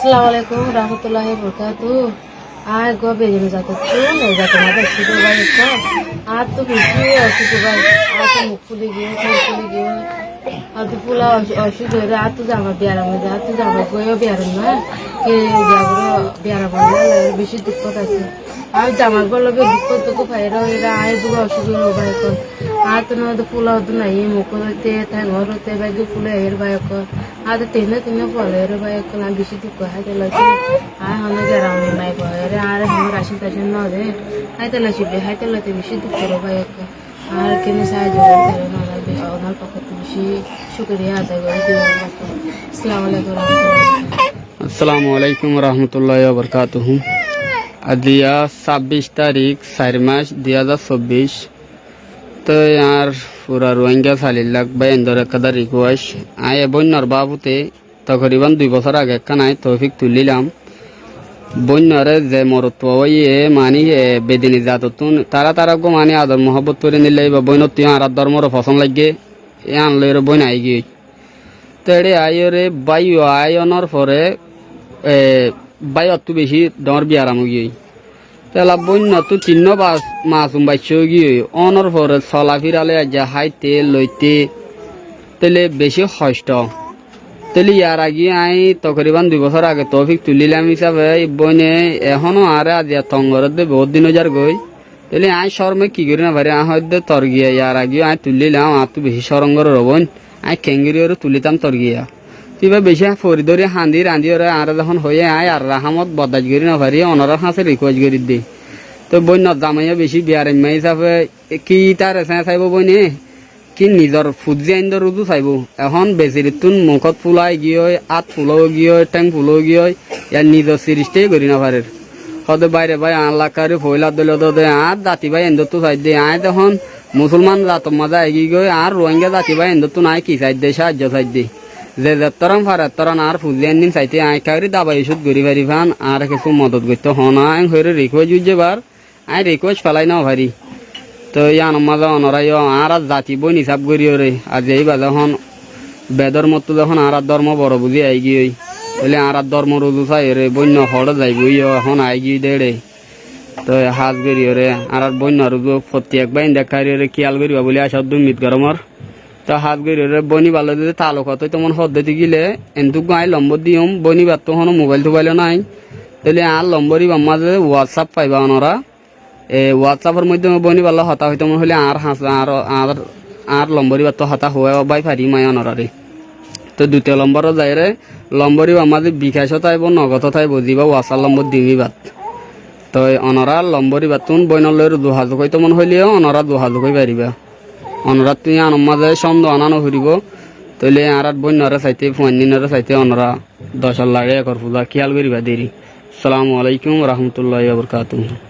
Assalamualaikum warahmatullahi wabarakatuh. Ai go begini jatuh tuh, nih jatuh ada situ banyak kan. Atuh biji situ banyak. Atuh mukuli gini. Atuh pula situ ada atuh jama biara maju, atuh jama goyo biara mah. Ke jabro biara maju lah, bisi dukot aja. Ai jama golo be dukot tuh kairo ira ai duga situ banyak kan. Atuh no tuh pula tuh naik mukul te, tangor te bagi pula air banyak kan. Ada tiga pola banyak kan bisi dukot aja lagi. Ai hana jarang nih naik boleh. Ada hana rasin tasin nade. Hai telah sih, hai telah tuh bisi dukot banyak kan. Ada kini saya jual terus nana be, orang pakai tuh bisi syukuria ada gue jual. Assalamualaikum warahmatullahi wabarakatuh. Adia 26 तारीख 4 मार्च 2024 तो यार पूरा Rohingya सालिलाक बयंदर कदर request आए बन्नर बाबूते तकरीबन 2 বছর আগে কানাই তৌফিক তুলিলাম বন্নরে যে মরত্ব ওয়ে মানি বেদিনী জাততুন তারা গো মানি আদর মোহব্বত করে নিলে বা বইনতি আর ধর্মর পছন্দ লাগে এ আনলের বইন আই গই তেড়ে আইরে বাইও আয়নর পরে বাইয়ত বেশি ডর বিয়ারাম গই তেলা বন্য তো চিহ্ন মাসুম বাইছ গিয়ে অনর পরে চলা ফিরালে যা হাইতে লইতে তেলে বেশি কষ্ট তেলে ইয়ার আগে আই তকরিবান 2 বছর আগে তৌফিক তুলিলাম হিসাবে বইনে এখনো আরে আজিয়া তঙ্গরত দে বহুত দিন যার গই তেলে আই শর্মে কি করি না পারে হয়তো তর গিয়া ইয়ার আগে আই তুলিলাম আর তো বেশি সরঙ্গর রবন আই খেঙ্গিরিওর তুলিতাম তর গিয়া তুইবা বেশি ফরিদরি হান্দি রান্দি ওরা আর যখন হয়ে আয় আর রাহামত বদাজ করি না পারি অনরার হাসে রিকোয়েস্ট করি দে তো বন্য জামাইয়া বেশি বিয়ার এম্মা হিসাবে কি তার এসে চাইব বইনে কি নিজর ফুজি আইন্দর রুদু চাইব এখন বেচিরিতুন মুখত ফুলাই গিয়ে আত ফুলও গিয়ে টেং ফুলও গিয়ে ইয়ার নিজর সিরিজটাই করি না পারে সদে বাইরে ভাই আল্লাহকারি ফইলা দল দে আর জাতি ভাই এন্দর তো চাই দে আয় তখন মুসলমান জাত মাজা এগিয়ে গিয়ে আর রোহিঙ্গা জাতি ভাই এন্দর তো নাই কি চাই দে সাহায্য চাই দে যে যাত্তরম ফারে তরন আর ফুজি আইন চাইতে আয় কারি দাবাই ওষুধ গরি পারি ফান আর কিছু মদত করতে হন আয় হয়ে রিকোয়েস্ট উজ্জে বার আয় রিকোয়েস্ট ফেলাই না ভারি তো ইয়ান মাজা অনরাই আর জাতি বই হিসাব করি রে আজ এই বাজা হন বেদর মতো যখন আর ধর্ম বড় বুঝি আই গিয়ে বলে আর ধর্ম রুজু চাই রে বন্য হড় যাইব এখন আই গিয়ে দে রে তো হাজ করি রে আর বন্য রুজু প্রত্যেক বাইন দেখাই রে খেয়াল করিবা বলে আসা দুমিত গরমর তো হাত করি রে বনি ভালো দিতে তালুক হতো তেমন পদ্ধতি গিলে এন্দুক গাই লম্বর দিম বনি বাদ তো হন মোবাইল টোবাইলও নাই তাহলে আর লম্বরি মাঝে হোয়াটসঅ্যাপ পাইবা ওনারা হোয়াটসঅ্যাপের মধ্যে বনি ভালো হতা হইতে মনে হলে আর হাস আর লম্বরি বাদ তো হতা হওয়া বাই পারি মাই অনরারে তো দ্বিতীয় নম্বরও যাই রে লম্বরি আমাদের বিকাশ থাইব নগদ থাইব দিবা হোয়াটসঅ্যাপ নম্বর দিবি বাদ তো অনরা লম্বরি বাদ তুন বইনলের যোগাযোগ হইতে মনে হইলেও অনরা যোগাযোগ হয়ে পারিবা অনরা তুই আনম মাঝে সন্দেহ আনানো ফুরিব তাহলে আর বন্যরা চাইতে ফুয়ান্নিনরা চাইতে অনরা 10 লাগে একর পূজা খেয়াল করিবা দেরি। আসসালামু আলাইকুম রহমতুল্লাহি ওয়া বারাকাতুহু।